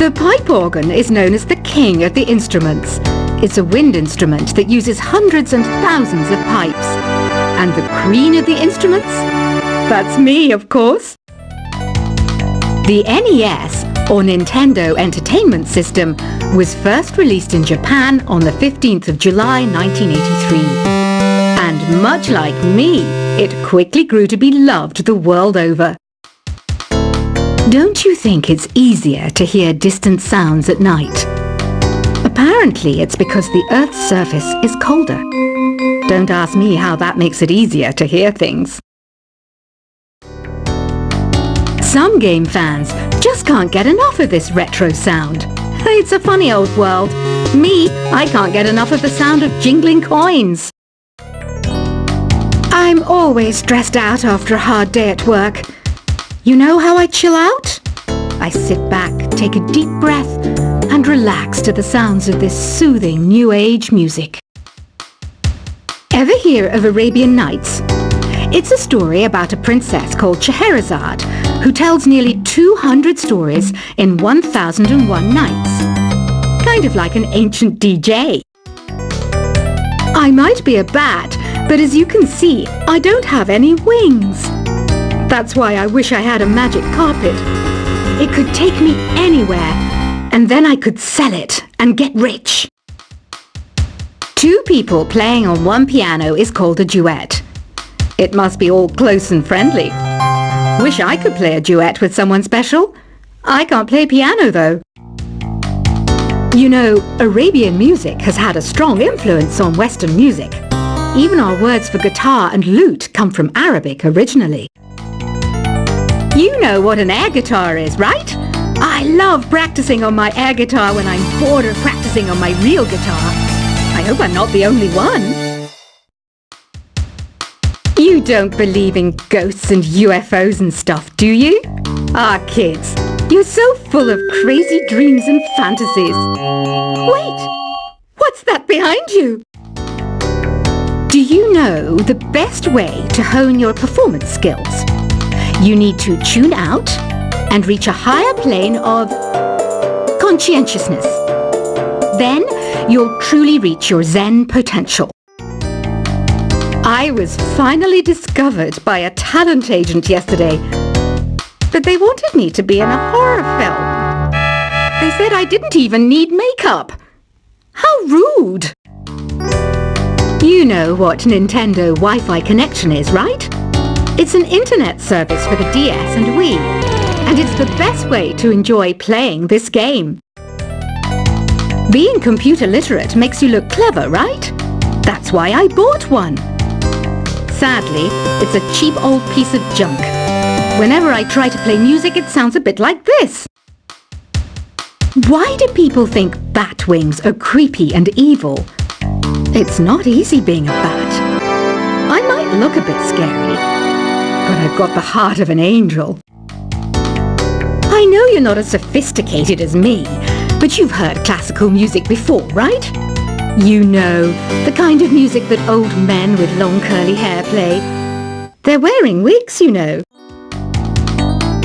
The pipe organ is known as the king of the instruments. It's a wind instrument that uses hundreds and thousands of pipes. And the queen of the instruments? That's me, of course. The NES, or Nintendo Entertainment System, was first released in Japan on the 15th of July 1983. And much like me, it quickly grew to be loved the world over. Don't you think it's easier to hear distant sounds at night? Apparently it's because the Earth's surface is colder. Don't ask me how that makes it easier to hear things. Some game fans just can't get enough of this retro sound. It's a funny old world. Me, I can't get enough of the sound of jingling coins. I'm always stressed out after a hard day at work. You know how I chill out? I sit back, take a deep breath, and relax to the sounds of this soothing new age music. Ever hear of Arabian Nights? It's a story about a princess called Scheherazade, who tells nearly 200 stories in 1001 nights. Kind of like an ancient DJ. I might be a bat, but as you can see, I don't have any wings. That's why I wish I had a magic carpet. It could take me anywhere, and then I could sell it and get rich. Two people playing on one piano is called a duet. It must be all close and friendly. Wish I could play a duet with someone special. I can't play piano though. You know, Arabian music has had a strong influence on Western music. Even our words for guitar and lute come from Arabic originally. You know what an air guitar is, right? I love practicing on my air guitar when I'm bored of practicing on my real guitar. I hope I'm not the only one. You don't believe in ghosts and UFOs and stuff, do you? Ah, kids, you're so full of crazy dreams and fantasies. Wait, what's that behind you? Do you know the best way to hone your performance skills? You need to tune out and reach a higher plane of conscientiousness. Then you'll truly reach your Zen potential. I was finally discovered by a talent agent yesterday, but they wanted me to be in a horror film. They said I didn't even need makeup. How rude! You know what Nintendo Wi-Fi connection is, right? It's an internet service for the DS and Wii, and it's the best way to enjoy playing this game. Being computer literate makes you look clever, right? That's why I bought one. Sadly, it's a cheap old piece of junk. Whenever I try to play music, it sounds a bit like this. Why do people think bat wings are creepy and evil? It's not easy being a bat. I might look a bit scary, but I've got the heart of an angel. I know you're not as sophisticated as me, but you've heard classical music before, right? You know, the kind of music that old men with long curly hair play. They're wearing wigs, you know.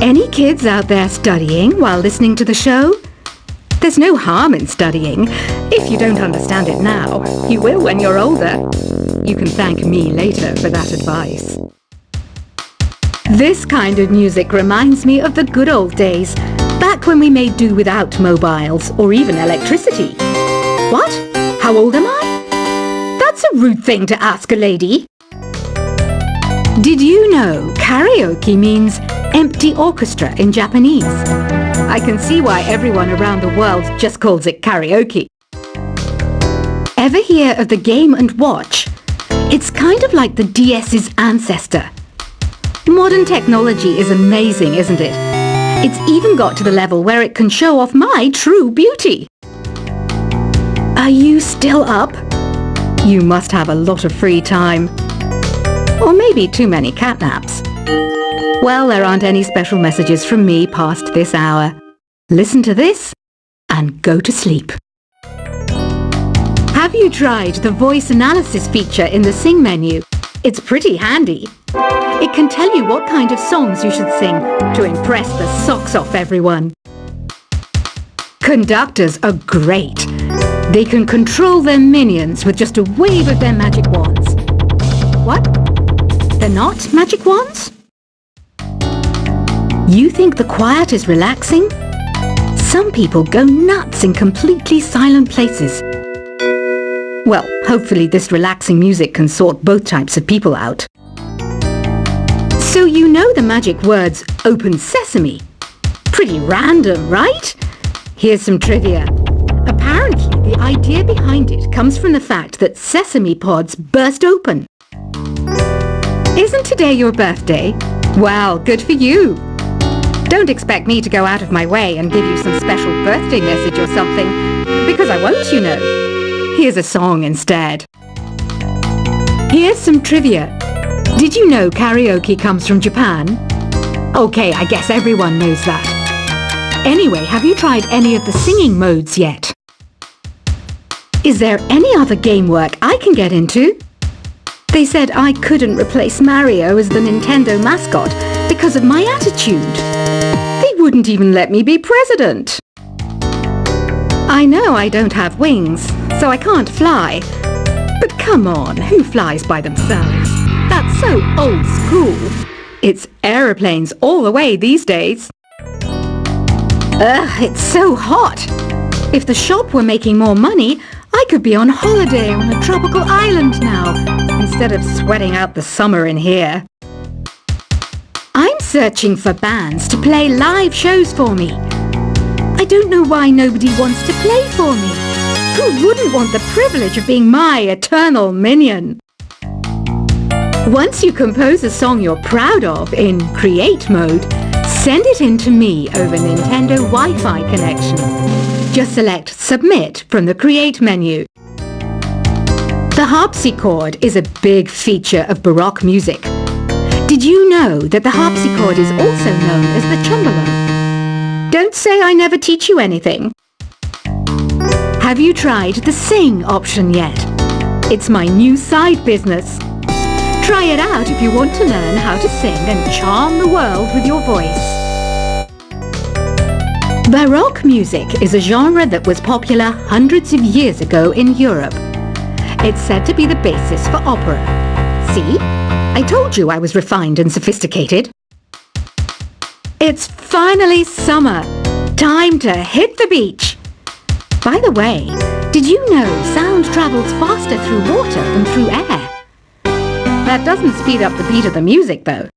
Any kids out there studying while listening to the show? There's no harm in studying. If you don't understand it now, you will when you're older. You can thank me later for that advice. This kind of music reminds me of the good old days, back when we made do without mobiles or even electricity. What? How old am I? That's a rude thing to ask a lady. Did you know karaoke means empty orchestra in Japanese? I can see why everyone around the world just calls it karaoke. Ever hear of the Game & Watch? It's kind of like the DS's ancestor. Modern technology is amazing, isn't it? It's even got to the level where it can show off my true beauty. Are you still up? You must have a lot of free time. Or maybe too many catnaps. Well, there aren't any special messages from me past this hour. Listen to this and go to sleep. Have you tried the voice analysis feature in the Sing menu? It's pretty handy. It can tell you what kind of songs you should sing to impress the socks off everyone. Conductors are great. They can control their minions with just a wave of their magic wands. What? They're not magic wands? You think the quiet is relaxing? Some people go nuts in completely silent places. Well, hopefully this relaxing music can sort both types of people out. So you know the magic words "Open Sesame"? Pretty random, right? Here's some trivia. Apparently, the idea behind it comes from the fact that sesame pods burst open. Isn't today your birthday? Well, good for you. Don't expect me to go out of my way and give you some special birthday message or something, because I won't, you know. Here's a song instead. Here's some trivia. Did you know karaoke comes from Japan? Okay, I guess everyone knows that. Anyway, have you tried any of the singing modes yet? Is there any other game work I can get into? They said I couldn't replace Mario as the Nintendo mascot because of my attitude. They wouldn't even let me be president. I know I don't have wings, so I can't fly. But come on, who flies by themselves? That's so old school. It's aeroplanes all the way these days. Ugh, it's so hot. If the shop were making more money, I could be on holiday on a tropical island now, instead of sweating out the summer in here. I'm searching for bands to play live shows for me. I don't know why nobody wants to play for me. Who wouldn't want the privilege of being my eternal minion? Once you compose a song you're proud of in Create mode, send it in to me over Nintendo Wi-Fi connection. Just select Submit from the Create menu. The harpsichord is a big feature of Baroque music. Did you know that the harpsichord is also known as the cembalo? Don't say I never teach you anything. Have you tried the Sing option yet? It's my new side business. Try it out if you want to learn how to sing and charm the world with your voice. Baroque music is a genre that was popular hundreds of years ago in Europe. It's said to be the basis for opera. See? I told you I was refined and sophisticated. It's finally summer. Time to hit the beach. By the way, did you know sound travels faster through water than through air? That doesn't speed up the beat of the music, though.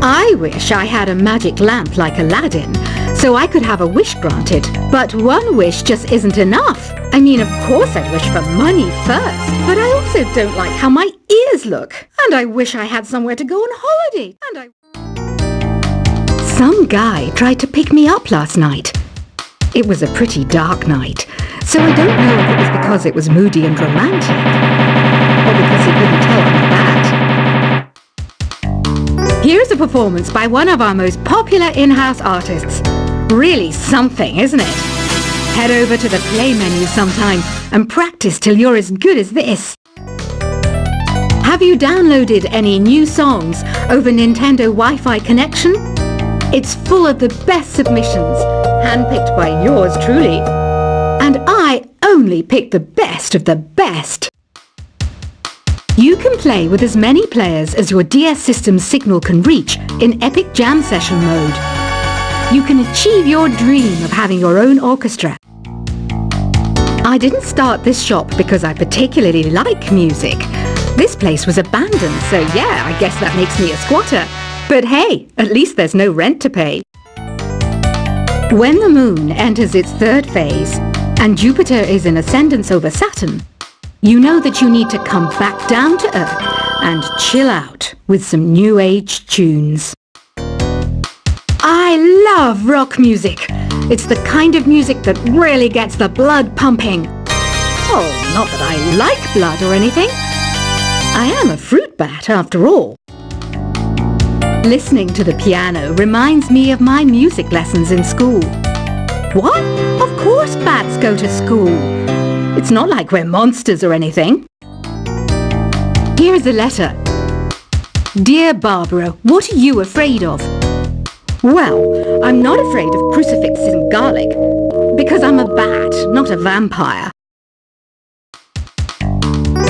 I wish I had a magic lamp like Aladdin, so I could have a wish granted. But one wish just isn't enough. I mean, of course I'd wish for money first, but I also don't like how my ears look. And I wish I had somewhere to go on holiday. Some guy tried to pick me up last night. It was a pretty dark night, so I don't know if it was because it was moody and romantic, or because he couldn't tell on that. Here's a performance by one of our most popular in-house artists. Really something, isn't it? Head over to the play menu sometime and practice till you're as good as this. Have you downloaded any new songs over Nintendo Wi-Fi connection? It's full of the best submissions, handpicked by yours truly. And I only pick the best of the best. You can play with as many players as your DS system's signal can reach in Epic Jam Session mode. You can achieve your dream of having your own orchestra. I didn't start this shop because I particularly like music. This place was abandoned, so yeah, I guess that makes me a squatter. But hey, at least there's no rent to pay. When the moon enters its third phase, and Jupiter is in ascendance over Saturn, you know that you need to come back down to Earth and chill out with some new age tunes. I love rock music. It's the kind of music that really gets the blood pumping. Oh, not that I like blood or anything. I am a fruit bat after all. Listening to the piano reminds me of my music lessons in school. What? Of course bats go to school. It's not like we're monsters or anything. Here's a letter. Dear Barbara, what are you afraid of? Well, I'm not afraid of crucifixes and garlic, because I'm a bat, not a vampire.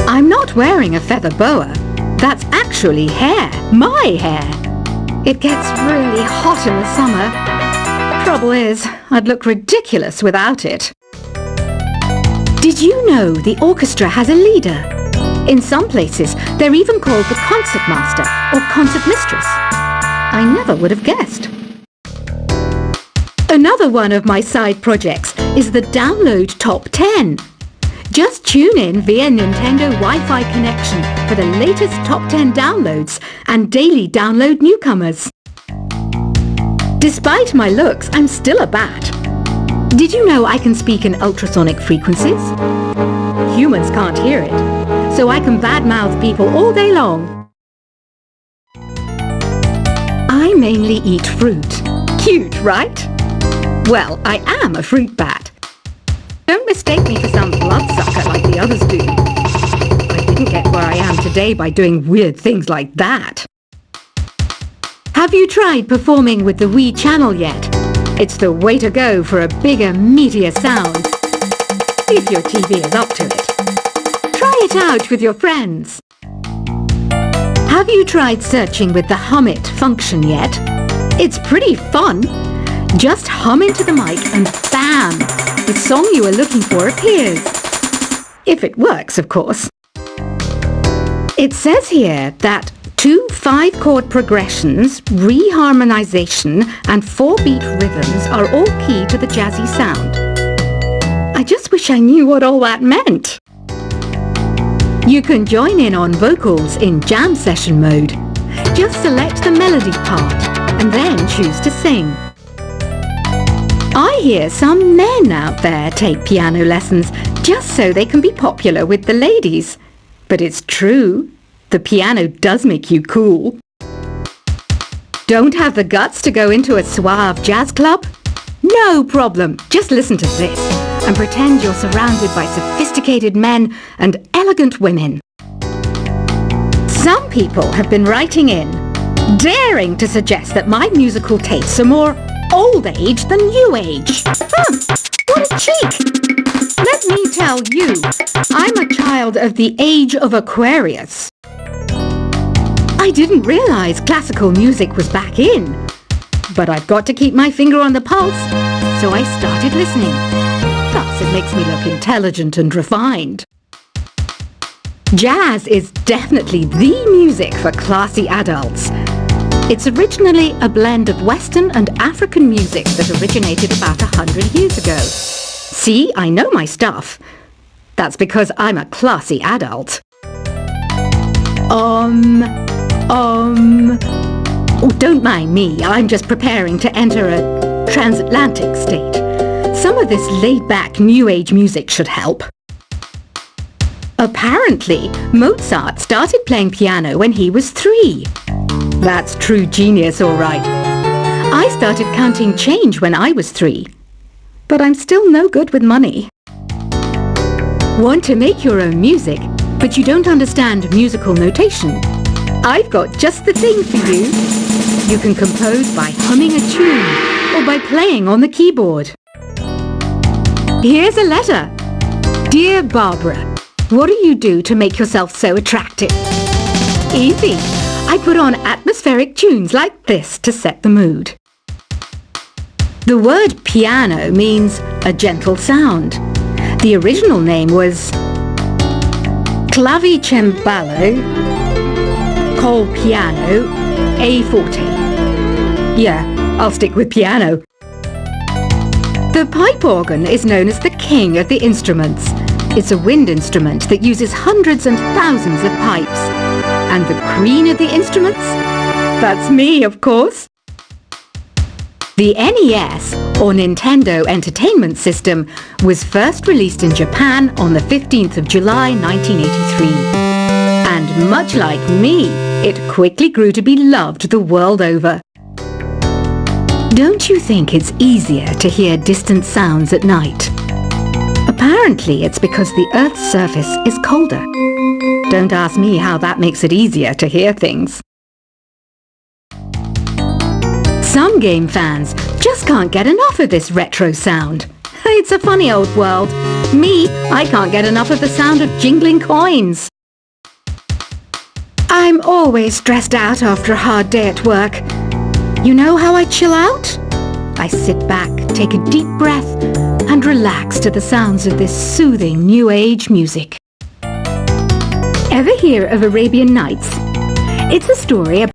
I'm not wearing a feather boa. That's actually hair, my hair. It gets really hot in the summer. Trouble is, I'd look ridiculous without it. Did you know the orchestra has a leader? In some places, they're even called the concertmaster or concertmistress. I never would have guessed. Another one of my side projects is the Download Top 10. Just tune in via Nintendo Wi-Fi connection for the latest top 10 downloads and daily download newcomers. Despite my looks, I'm still a bat. Did you know I can speak in ultrasonic frequencies? Humans can't hear it, so I can badmouth people all day long. I mainly eat fruit. Cute, right? Well, I am a fruit bat. Don't mistake me for some bloodsucker like the others do. I didn't get where I am today by doing weird things like that. Have you tried performing with the Wii channel yet? It's the way to go for a bigger, meatier sound. If your TV is up to it. Try it out with your friends. Have you tried searching with the Hum It function yet? It's pretty fun. Just hum into the mic and bam! The song you are looking for appears. If it works, of course. It says here that 2 5-chord progressions, reharmonization and 4-beat rhythms are all key to the jazzy sound. I just wish I knew what all that meant. You can join in on vocals in jam session mode. Just select the melody part and then choose to sing. I hear some men out there take piano lessons just so they can be popular with the ladies. But it's true, the piano does make you cool. Don't have the guts to go into a suave jazz club? No problem, just listen to this and pretend you're surrounded by sophisticated men and elegant women. Some people have been writing in, daring to suggest that my musical tastes are more old age than new age. What a cheek! Let me tell you, I'm a child of the age of Aquarius. I didn't realize classical music was back in, but I've got to keep my finger on the pulse, so I started listening. Plus, it makes me look intelligent and refined. Jazz is definitely the music for classy adults. It's originally a blend of Western and African music that originated about 100 years ago. See, I know my stuff. That's because I'm a classy adult. Oh, don't mind me. I'm just preparing to enter a transatlantic state. Some of this laid-back New Age music should help. Apparently, Mozart started playing piano when he was 3. That's true genius, all right. I started counting change when I was 3. But I'm still no good with money. Want to make your own music, but you don't understand musical notation? I've got just the thing for you. You can compose by humming a tune or by playing on the keyboard. Here's a letter. Dear Barbara, what do you do to make yourself so attractive? Easy. I put on atmospheric tunes like this to set the mood. The word piano means a gentle sound. The original name was clavicembalo col piano A forte. Yeah, I'll stick with piano. The pipe organ is known as the king of the instruments. It's a wind instrument that uses hundreds and thousands of pipes. And the queen of the instruments? That's me, of course. The NES, or Nintendo Entertainment System, was first released in Japan on the 15th of July 1983. And much like me, it quickly grew to be loved the world over. Don't you think it's easier to hear distant sounds at night? Apparently, it's because the Earth's surface is colder. Don't ask me how that makes it easier to hear things. Some game fans just can't get enough of this retro sound. It's a funny old world. Me, I can't get enough of the sound of jingling coins. I'm always stressed out after a hard day at work. You know how I chill out? I sit back, take a deep breath, and relax to the sounds of this soothing new age music. Ever hear of Arabian Nights? It's a story about